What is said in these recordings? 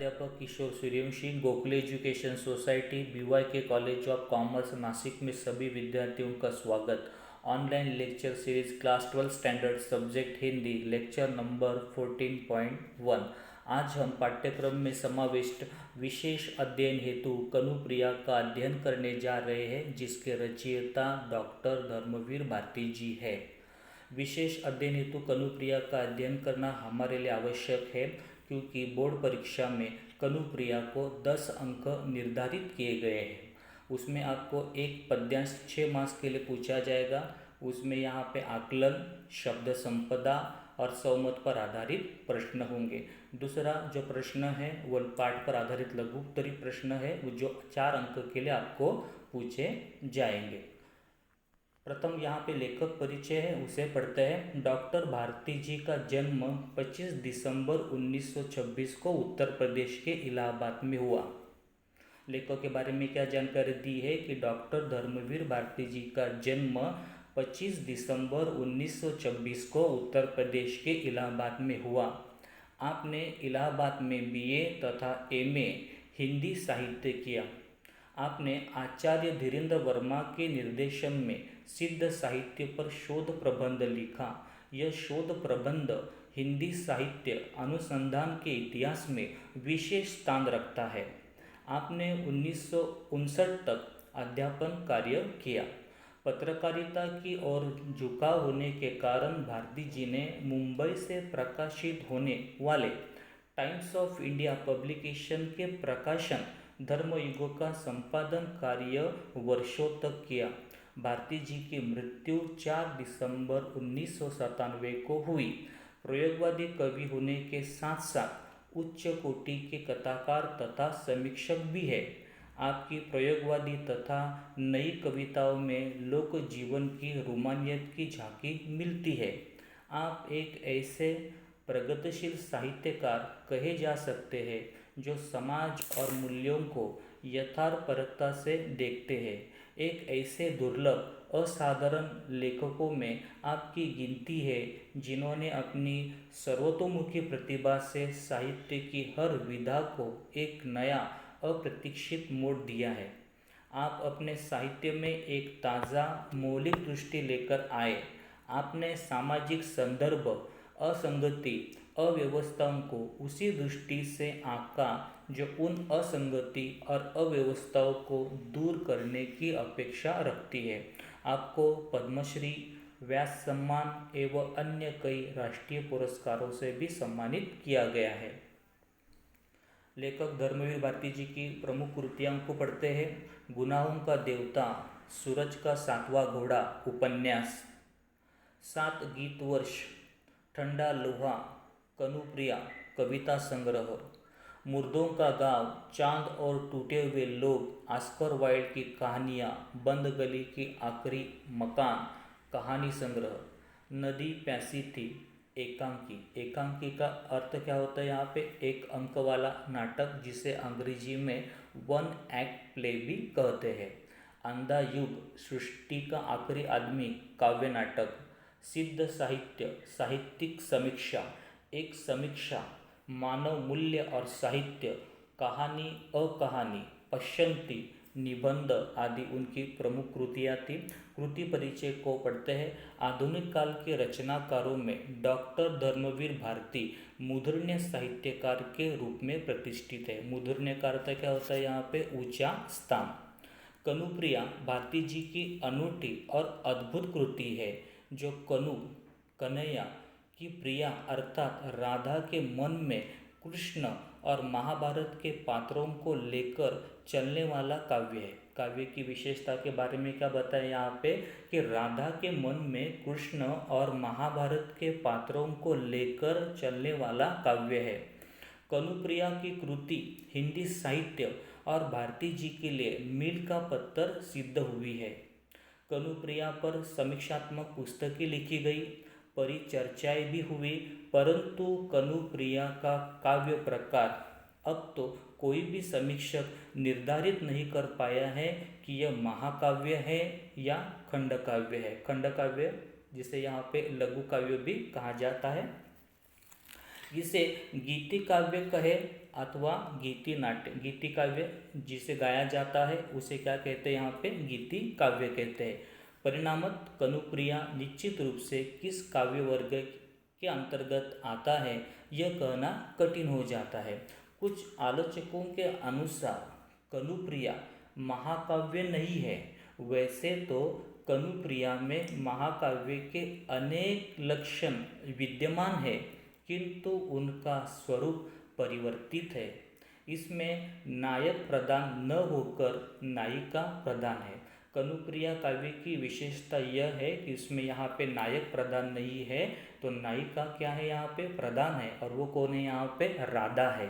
प्राध्यापक Kishor Suryavanshi, Gokhale education society, BYK college of commerce Nashik में सभी विद्यार्थियों का स्वागत। Online lecture series class 12 standard subject Hindi, lecture number 14.1। आज हम पाठ्यक्रम में समाविष्ट विशेष अध्ययन हेतु कनुप्रिया का अध्ययन करने जा रहे हैं, जिसके रचयिता डॉक्टर धर्मवीर भारती जी है। विशेष अध्ययन हेतु कनुप्रिया का अध्ययन करना हमारे लिए आवश्यक है, क्योंकि बोर्ड परीक्षा में कनुप्रिया को 10 अंक निर्धारित किए गए हैं। उसमें आपको एक पद्यांश 6 मार्क्स के लिए पूछा जाएगा। उसमें यहाँ पे आकलन, शब्द संपदा और स्वमत पर आधारित प्रश्न होंगे। दूसरा जो प्रश्न है वो पाठ पर आधारित लघु उत्तरीय प्रश्न है, जो 4 अंक के लिए आपको पूछे जाएंगे। प्रथम यहाँ पे लेखक परिचय है, उसे पढ़ते हैं। डॉक्टर भारती जी का जन्म 25 दिसंबर 1926 को उत्तर प्रदेश के इलाहाबाद में हुआ। लेखक के बारे में क्या जानकारी दी है कि डॉक्टर धर्मवीर भारती जी का जन्म 25 दिसंबर 1926 को उत्तर प्रदेश के इलाहाबाद में हुआ। आपने इलाहाबाद में BA तथा MA हिंदी साहित्य किया। आपने आचार्य धीरेन्द्र वर्मा के निर्देशन में सिद्ध साहित्य पर शोध प्रबंध लिखा। यह शोध प्रबंध हिंदी साहित्य अनुसंधान के इतिहास में विशेष स्थान रखता है। आपने 1959 तक अध्यापन कार्य किया। पत्रकारिता की ओर झुकाव होने के कारण भारती जी ने मुंबई से प्रकाशित होने वाले टाइम्स ऑफ इंडिया पब्लिकेशन के प्रकाशन धर्मयुगों का संपादन कार्य वर्षों तक किया। भारती जी की मृत्यु 4 दिसंबर 1997 को हुई। प्रयोगवादी कवि होने के साथ साथ उच्च कोटि के कथाकार तथा समीक्षक भी है। आपकी प्रयोगवादी तथा नई कविताओं में लोक जीवन की रोमानियत की झांकी मिलती है। आप एक ऐसे प्रगतिशील साहित्यकार कहे जा सकते हैं जो समाज और मूल्यों को यथार्थपरकता से देखते हैं। एक ऐसे दुर्लभ असाधारण लेखकों में आपकी गिनती है, जिन्होंने अपनी सर्वतोमुखी प्रतिभा से साहित्य की हर विधा को एक नया अप्रत्याशित मोड़ दिया है। आप अपने साहित्य में एक ताज़ा मौलिक दृष्टि लेकर आए। आपने सामाजिक संदर्भ, असंगति, अव्यवस्थाओं को उसी दृष्टि से आंका जो उन असंगति और अव्यवस्थाओं को दूर करने की अपेक्षा रखती है। आपको पद्मश्री, व्यास सम्मान एवं अन्य कई राष्ट्रीय पुरस्कारों से भी सम्मानित किया गया है। लेखक धर्मवीर भारती जी की प्रमुख कृतियों को पढ़ते हैं। गुनाहों का देवता, सूरज का 7वां घोड़ा उपन्यास, 7 गीत वर्ष, ठंडा लोहा, कनुप्रिया कविता संग्रह, मुर्दों का गांव, चांद और टूटे हुए लोग, ऑस्कर वाइल्ड की कहानियाँ, बंद गली की आखिरी मकान कहानी संग्रह, नदी प्यासी थी, एकांकी। एकांकी का अर्थ क्या होता है यहाँ पे? एक अंक वाला नाटक, जिसे अंग्रेजी में 1 एक्ट प्ले भी कहते हैं। अंधा युग, सृष्टि का आखिरी आदमी काव्य नाटक, सिद्ध साहित्य, साहित्यिक समीक्षा, एक समीक्षा, मानव मूल्य और साहित्य, कहानी अकहानी, पश्यंती, निबंध आदि उनकी प्रमुख कृतियाँ थी। कृति परिचय को पढ़ते हैं। आधुनिक काल के रचनाकारों में डॉक्टर धर्मवीर भारती मूर्धन्य साहित्यकार के रूप में प्रतिष्ठित है। मूर्धन्य का अर्थ क्या होता है यहाँ पे? ऊंचा स्थान। कनुप्रिया भारती जी की अनूठी और अद्भुत कृति है, जो कन्हैया की प्रिया अर्थात राधा के मन में कृष्ण और महाभारत के पात्रों को लेकर चलने वाला काव्य है। काव्य की विशेषता के बारे में क्या बताया यहाँ पे कि राधा के मन में कृष्ण और महाभारत के पात्रों को लेकर चलने वाला काव्य है। कनुप्रिया की कृति हिंदी साहित्य और भारती जी के लिए मील का पत्थर सिद्ध हुई है। कनुप्रिया पर समीक्षात्मक पुस्तकें लिखी गई, परिचर्चाएं भी हुई, परंतु कनुप्रिया का काव्य प्रकार अब तो कोई भी समीक्षक निर्धारित नहीं कर पाया है कि यह महाकाव्य है या खंडकाव्य है। खंडकाव्य जिसे यहाँ पे लघु काव्य भी कहा जाता है। इसे गीति काव्य कहे अथवा गीति नाट्य। गीति काव्य जिसे गाया जाता है उसे क्या कहते हैं, यहाँ पे गीति काव्य कहते हैं। परिणामत कनुप्रिया निश्चित रूप से किस काव्य वर्ग के अंतर्गत आता है यह कहना कठिन हो जाता है। कुछ आलोचकों के अनुसार कनुप्रिया महाकाव्य नहीं है। वैसे तो कनुप्रिया में महाकाव्य के अनेक लक्षण विद्यमान है, किंतु उनका स्वरूप परिवर्तित है। इसमें नायक प्रधान न होकर नायिका प्रधान है। कनुप्रिया काव्य की विशेषता यह है कि इसमें यहाँ पे नायक प्रधान नहीं है, तो नायिका क्या है, यहाँ पे प्रधान है, और वो कौन है, यहाँ पे राधा है।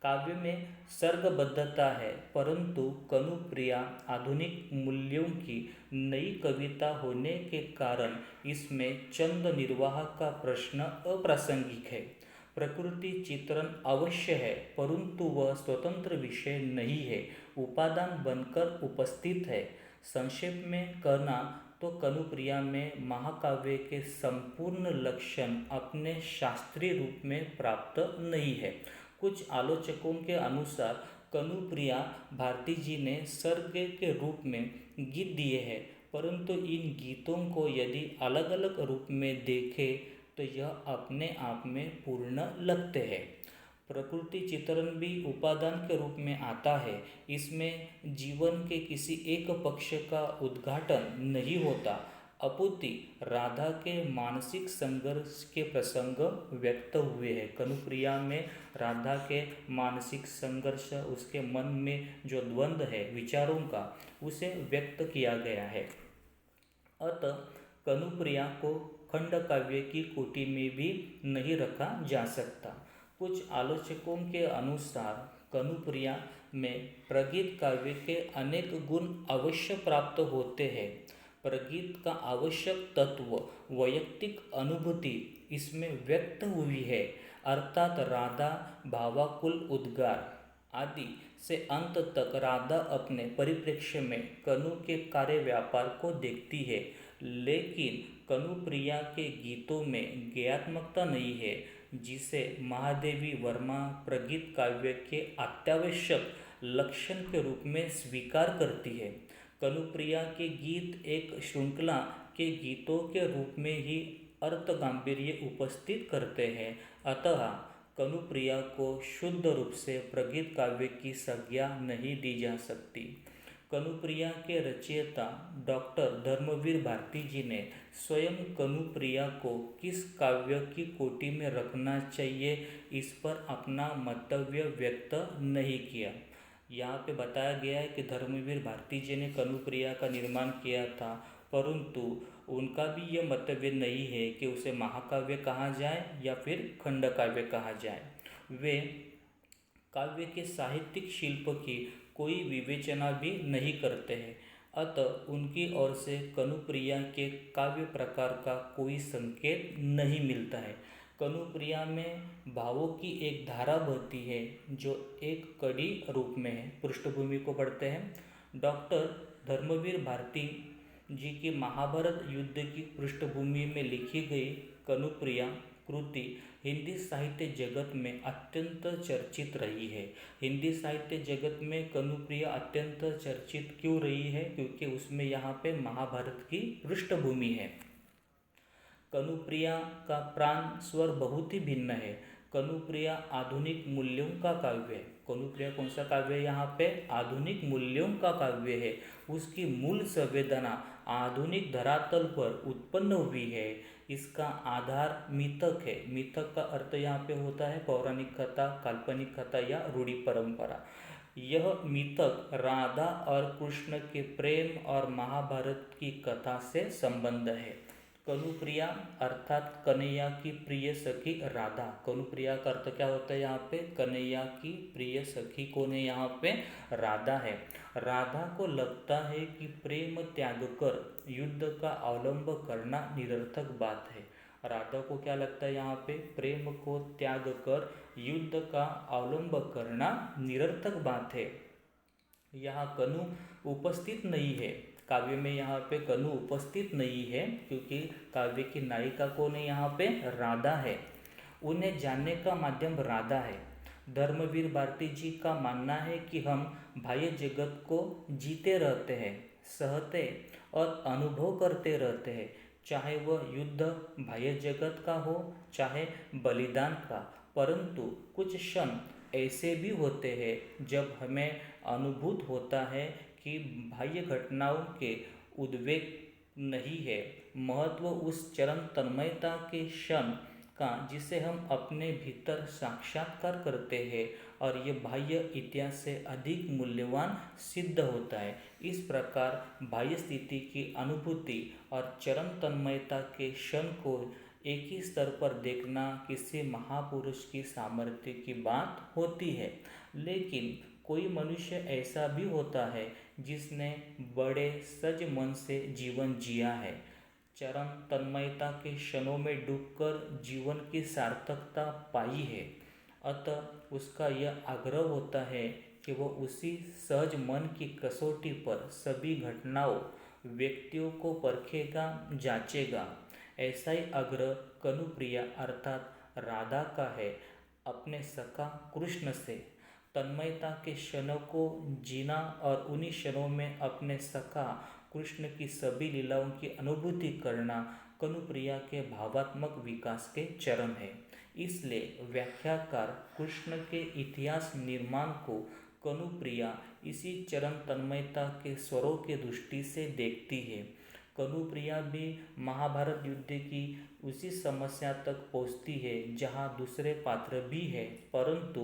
काव्य में सर्गबद्धता है, परंतु कनुप्रिया आधुनिक मूल्यों की नई कविता होने के कारण इसमें छंद निर्वाह का प्रश्न अप्रासंगिक है। प्रकृति चित्रण अवश्य है, परंतु वह स्वतंत्र विषय नहीं है, उपादान बनकर उपस्थित है। संक्षेप में कहना तो कनुप्रिया में महाकाव्य के संपूर्ण लक्षण अपने शास्त्रीय रूप में प्राप्त नहीं है। कुछ आलोचकों के अनुसार कनुप्रिया भारती जी ने सर्ग के रूप में गीत दिए हैं, परंतु इन गीतों को यदि अलग अलग रूप में देखें तो यह अपने आप में पूर्ण लगते हैं। प्रकृति चित्रण भी उपादान के रूप में आता है। इसमें जीवन के किसी एक पक्ष का उद्घाटन नहीं होता, अपितु राधा के मानसिक संघर्ष के प्रसंग व्यक्त हुए हैं। कनुप्रिया में राधा के मानसिक संघर्ष, उसके मन में जो द्वंद्व है विचारों का, उसे व्यक्त किया गया है। अतः कनुप्रिया को खंड काव्य की कोटि में भी नहीं रखा जा सकता। कुछ आलोचकों के अनुसार कनुप्रिया में प्रगीत काव्य के अनेक गुण अवश्य प्राप्त होते हैं। प्रगीत का आवश्यक तत्व वैयक्तिक अनुभूति इसमें व्यक्त हुई है, अर्थात राधा भावाकुल उद्गार आदि से अंत तक राधा अपने परिप्रेक्ष्य में कनु के कार्य व्यापार को देखती है। लेकिन कनुप्रिया के गीतों में गेयात्मकता नहीं है, जिसे महादेवी वर्मा प्रगीत काव्य के अत्यावश्यक लक्षण के रूप में स्वीकार करती है। कनुप्रिया के गीत एक श्रृंखला के गीतों के रूप में ही अर्थ गांभीर्य उपस्थित करते हैं, अतः कनुप्रिया को शुद्ध रूप से प्रगीत काव्य की संज्ञा नहीं दी जा सकती। कनुप्रिया के रचयिता डॉक्टर धर्मवीर भारती जी ने स्वयं कनुप्रिया को किस काव्य की कोटि में रखना चाहिए इस पर अपना मंतव्य व्यक्त नहीं किया। यहाँ पे बताया गया है कि धर्मवीर भारती जी ने कनुप्रिया का निर्माण किया था, परंतु उनका भी यह मंतव्य नहीं है कि उसे महाकाव्य कहा जाए या फिर खंड काव्य कहा जाए। वे काव्य के साहित्यिक शिल्प की कोई विवेचना भी नहीं करते हैं, अतः उनकी ओर से कनुप्रिया के काव्य प्रकार का कोई संकेत नहीं मिलता है। कनुप्रिया में भावों की एक धारा बहती है जो एक कड़ी रूप में है। पृष्ठभूमि को पढ़ते हैं। डॉक्टर धर्मवीर भारती जी की महाभारत युद्ध की पृष्ठभूमि में लिखी गई कनुप्रिया कृति हिंदी साहित्य जगत में अत्यंत चर्चित रही है। हिंदी साहित्य जगत में कनुप्रिया अत्यंत चर्चित क्यों रही है? क्योंकि उसमें यहाँ पे महाभारत की पृष्ठभूमि है। कनुप्रिया का प्राण स्वर बहुत ही भिन्न है। कनुप्रिया आधुनिक मूल्यों का काव्य है। कनुप्रिया कौन सा काव्य है? यहाँ पे आधुनिक मूल्यों का काव्य है। उसकी मूल संवेदना आधुनिक धरातल पर उत्पन्न हुई है। इसका आधार मिथक है। मिथक का अर्थ यहाँ पे होता है पौराणिक कथा, काल्पनिक कथा या रूढ़ि परंपरा। यह मिथक राधा और कृष्ण के प्रेम और महाभारत की कथा से संबंध है। कनुप्रिया अर्थात कन्हैया की प्रिय सखी राधा। कनुप्रिया का अर्थ क्या होता है? यहाँ पे कन्हैया की प्रिय सखी कौन है? यहाँ पे राधा है। राधा को लगता है कि प्रेम त्याग कर युद्ध का अवलंब करना निरर्थक बात है। राधा को क्या लगता है? यहाँ पे प्रेम को त्याग कर युद्ध का अवलंब करना निरर्थक बात है। यहाँ कनु उपस्थित नहीं है। काव्य में यहाँ पे कनु उपस्थित नहीं है, क्योंकि काव्य की नायिका कौन है? यहाँ पे राधा है। उन्हें जानने का माध्यम राधा है। धर्मवीर भारती जी का मानना है कि हम बाह्य जगत को जीते रहते हैं, सहते और अनुभव करते रहते हैं, चाहे वह युद्ध बाह्य जगत का हो, चाहे बलिदान का। परंतु कुछ क्षण ऐसे भी होते हैं जब हमें अनुभूत होता है कि बाह्य घटनाओं के उद्वेग नहीं है। महत्व उस चरम तन्मयता के क्षण का जिसे हम अपने भीतर साक्षात्कार करते हैं, और ये बाह्य इतिहास से अधिक मूल्यवान सिद्ध होता है। इस प्रकार बाह्य स्थिति की अनुभूति और चरम तन्मयता के क्षण को एक ही स्तर पर देखना किसी महापुरुष की सामर्थ्य की बात होती है। लेकिन कोई मनुष्य ऐसा भी होता है जिसने बड़े सज मन से जीवन जिया है, चरम तन्मयता के क्षणों में डूबकर जीवन की सार्थकता पाई है। अतः उसका यह आग्रह होता है कि वह उसी सहज मन की कसौटी पर सभी घटनाओं, व्यक्तियों को परखेगा, जांचेगा। ऐसा ही आग्रह कनुप्रिया अर्थात राधा का है, अपने सखा कृष्ण से। तन्मयता के क्षणों को जीना और उन्हीं क्षणों में अपने सखा कृष्ण की सभी लीलाओं की अनुभूति करना कनुप्रिया के भावात्मक विकास के चरण है। इसलिए व्याख्याकार कृष्ण के इतिहास निर्माण को कनुप्रिया इसी चरम तन्मयता के स्वरों के दृष्टि से देखती है। कनुप्रिया भी महाभारत युद्ध की उसी समस्या तक पहुँचती है जहाँ दूसरे पात्र भी है, परंतु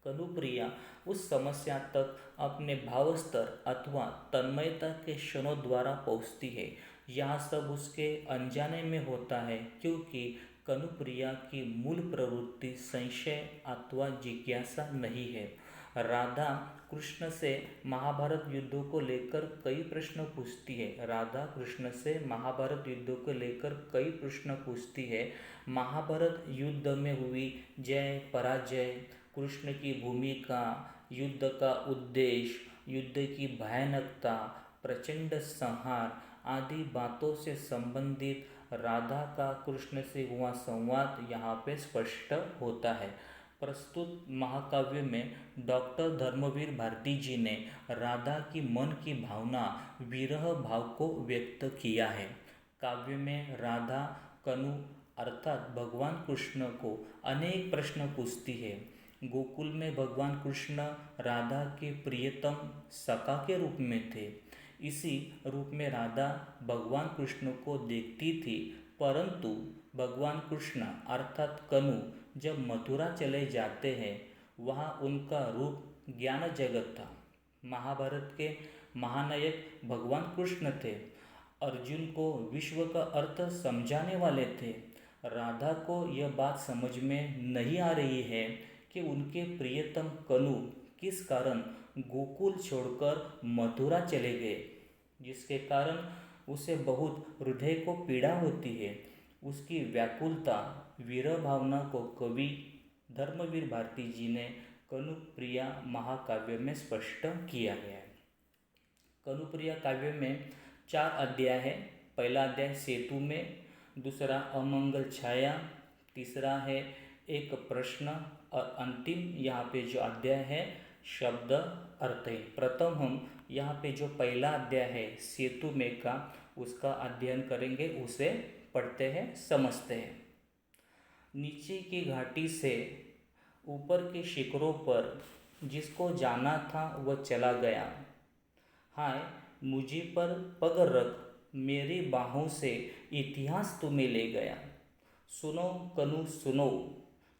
कनुप्रिया उस समस्या तक अपने भाव स्तर अथवा तन्मयता के क्षणों द्वारा पहुँचती है। यह सब उसके अनजाने में होता है, क्योंकि कनुप्रिया की मूल प्रवृत्ति संशय अथवा जिज्ञासा नहीं है। राधा कृष्ण से महाभारत युद्धों को लेकर कई प्रश्न पूछती है। राधा कृष्ण से महाभारत युद्धों को लेकर कई प्रश्न पूछती है। महाभारत युद्ध में हुई जय पराजय, कृष्ण की भूमिका, युद्ध का उद्देश्य, युद्ध की भयानकता, प्रचंड संहार आदि बातों से संबंधित राधा का कृष्ण से हुआ संवाद यहाँ पे स्पष्ट होता है। प्रस्तुत महाकाव्य में डॉक्टर धर्मवीर भारती जी ने राधा की मन की भावना विरह भाव को व्यक्त किया है। काव्य में राधा कनु अर्थात भगवान कृष्ण को अनेक प्रश्न पूछती है। गोकुल में भगवान कृष्ण राधा के प्रियतम सखा के रूप में थे। इसी रूप में राधा भगवान कृष्ण को देखती थी, परंतु भगवान कृष्ण अर्थात कनु जब मथुरा चले जाते हैं, वहाँ उनका रूप ज्ञान जगत था। महाभारत के महानायक भगवान कृष्ण थे, अर्जुन को विश्व का अर्थ समझाने वाले थे। राधा को यह बात समझ में नहीं आ रही है कि उनके प्रियतम कनु किस कारण गोकुल छोड़कर मथुरा चले गए, जिसके कारण उसे बहुत हृदय को पीड़ा होती है। उसकी व्याकुलता वीर भावना को कवि धर्मवीर भारती जी ने कनुप्रिया महाकाव्य में स्पष्ट किया गया है। कनुप्रिया काव्य में 4 अध्याय है। पहला अध्याय सेतु में, दूसरा अमंगल छाया, तीसरा है एक प्रश्न, और अंतिम यहाँ पे जो अध्याय है शब्द अर्थ है। प्रथम हम यहाँ पे जो पहला अध्याय है सेतु में का, उसका अध्ययन करेंगे, उसे पढ़ते हैं, समझते हैं। नीचे की घाटी से ऊपर के शिखरों पर जिसको जाना था वह चला गया। हाय मुझे पर पग रख, मेरी बाहों से इतिहास तुम्हें ले गया। सुनो कनु सुनो,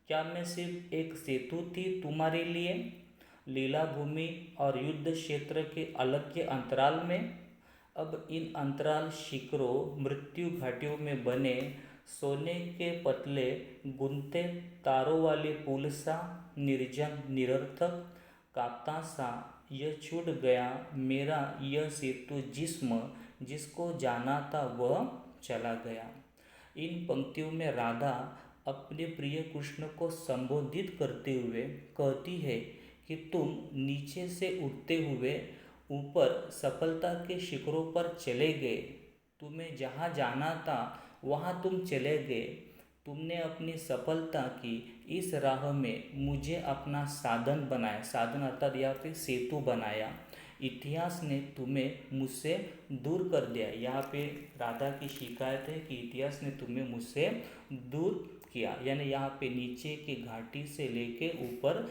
क्या मैं सिर्फ एक सेतु थी तुम्हारे लिए, लीला भूमि और युद्ध क्षेत्र के अलग के अंतराल में। अब इन अंतराल शिखरों मृत्यु घाटियों में बने सोने के पतले गुंथे तारों वाले पुल सा, निर्जन निरर्थक कांपता सा यह छूट गया मेरा यह सेतु जिस्म, जिसको जाना था वह चला गया। इन पंक्तियों में राधा अपने प्रिय कृष्ण को संबोधित करते हुए कहती है कि तुम नीचे से उठते हुए ऊपर सफलता के शिखरों पर चले गए, तुम्हें जहाँ जाना था वहाँ तुम चले गए, तुमने अपनी सफलता की इस राह में मुझे अपना साधन बनाया, साधन अर्थात यहाँ पे सेतु बनाया। इतिहास ने तुम्हें मुझसे दूर कर दिया। यहाँ पे राधा की शिकायत है कि इतिहास ने तुम्हें मुझसे दूर किया, यानी यहाँ पे नीचे की घाटी से लेके ऊपर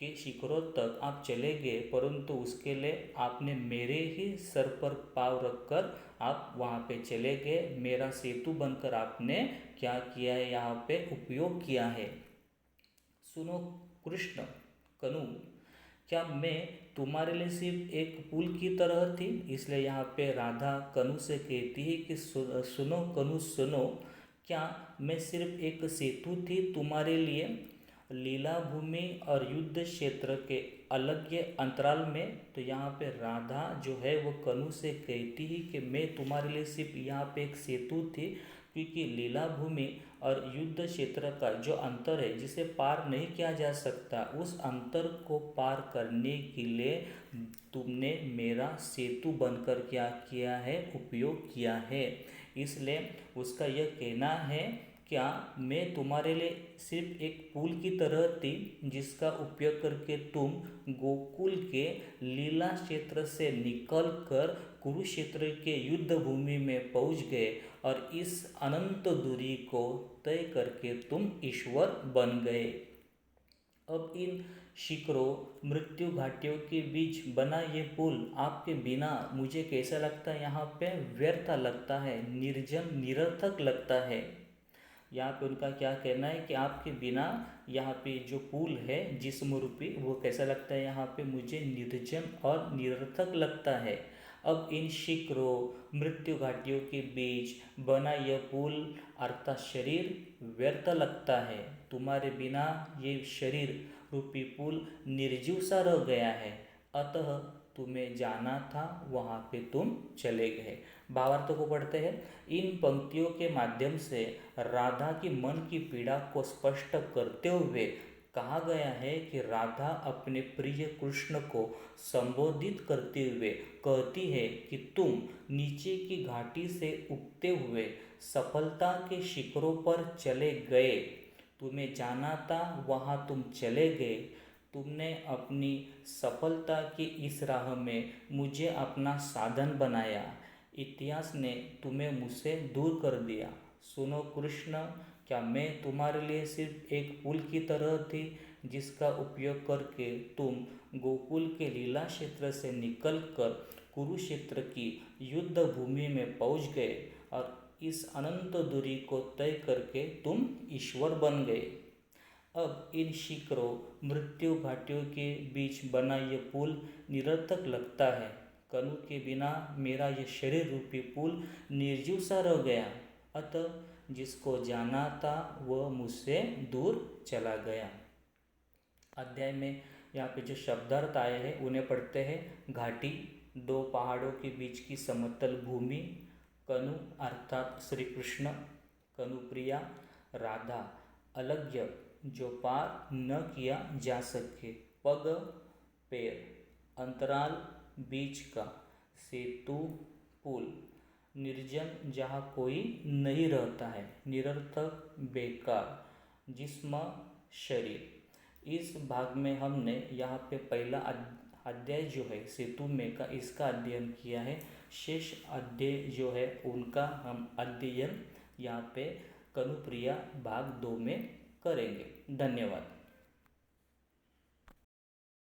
के शिखरों तक आप चले गए, परंतु उसके लिए आपने मेरे ही सर पर पाँव रखकर आप वहाँ पे चले गए। मेरा सेतु बनकर आपने क्या किया है, यहाँ पे उपयोग किया है। सुनो कृष्ण, कनु, क्या मैं तुम्हारे लिए सिर्फ एक पुल की तरह थी? इसलिए यहाँ पे राधा कनु से कहती है कि सुनो कनु सुनो, क्या मैं सिर्फ एक सेतु थी तुम्हारे लिए? लीला भूमि और युद्ध क्षेत्र के अलग ये अंतराल में। तो यहाँ पे राधा जो है वो कनु से कहती है कि मैं तुम्हारे लिए सिर्फ यहाँ पे एक सेतु थी, क्योंकि लीला भूमि और युद्ध क्षेत्र का जो अंतर है जिसे पार नहीं किया जा सकता, उस अंतर को पार करने के लिए तुमने मेरा सेतु बनकर क्या किया है, उपयोग किया है। इसलिए उसका यह कहना है, क्या मैं तुम्हारे लिए सिर्फ एक पुल की तरह थी जिसका उपयोग करके तुम गोकुल के लीला क्षेत्र से निकलकर कुरुक्षेत्र के युद्ध भूमि में पहुंच गए और इस अनंत दूरी को तय करके तुम ईश्वर बन गए। अब इन शिखरों मृत्यु घाटियों के बीच बना ये पुल आपके बिना मुझे कैसा लगता है, यहाँ पे व्यर्थ लगता है, निर्जन निरर्थक लगता है। यहाँ पे उनका क्या कहना है कि आपके बिना यहाँ पे जो पुल है जिस्म रूपी, वो कैसा लगता है, यहाँ पे मुझे निर्जन और निरर्थक लगता है। अब इन शिखरों मृत्यु घाटियों के बीच बना यह पुल अर्थात शरीर व्यर्थ लगता है। तुम्हारे बिना ये शरीर रूपी पुल निर्जीव सा रह गया है, अतः तुम्हें जाना था वहाँ पे तुम चले गए। भावार्थ को पढ़ते हैं। इन पंक्तियों के माध्यम से राधा की मन की पीड़ा को स्पष्ट करते हुए कहा गया है कि राधा अपने प्रिय कृष्ण को संबोधित करते हुए कहती है कि तुम नीचे की घाटी से उगते हुए सफलता के शिखरों पर चले गए। तुम्हें जाना था वहाँ तुम चले गए। तुमने अपनी सफलता की इस राह में मुझे अपना साधन बनाया। इतिहास ने तुम्हें मुझसे दूर कर दिया। सुनो कृष्ण, क्या मैं तुम्हारे लिए सिर्फ एक पुल की तरह थी जिसका उपयोग करके तुम गोकुल के लीला क्षेत्र से निकलकर कुरुक्षेत्र की युद्ध भूमि में पहुंच गए और इस अनंत दूरी को तय करके तुम ईश्वर बन गए। अब इन शिखरों मृत्यु घाटियों के बीच बना ये पुल निरर्थक लगता है। कनु के बिना मेरा ये शरीर रूपी पुल निर्जीव सा रह गया, अतः जिसको जाना था वह मुझसे दूर चला गया। अध्याय में यहाँ पे जो शब्दार्थ आए हैं उन्हें पढ़ते हैं। घाटी, दो पहाड़ों के बीच की समतल भूमि। कनु अर्थात श्री कृष्ण। कनुप्रिया राधा। अलग्य जो पार न किया जा सके। पग पैर। अंतराल बीच का। सेतु पुल। निर्जन जहाँ कोई नहीं रहता है। निरर्थक बेकार। जिस्म शरीर। इस भाग में हमने यहाँ पे पहला अध्याय जो है सेतु में का इसका अध्ययन किया है। शेष अध्याय जो है उनका हम अध्ययन यहाँ पे कनुप्रिया भाग 2 में करेंगे। धन्यवाद।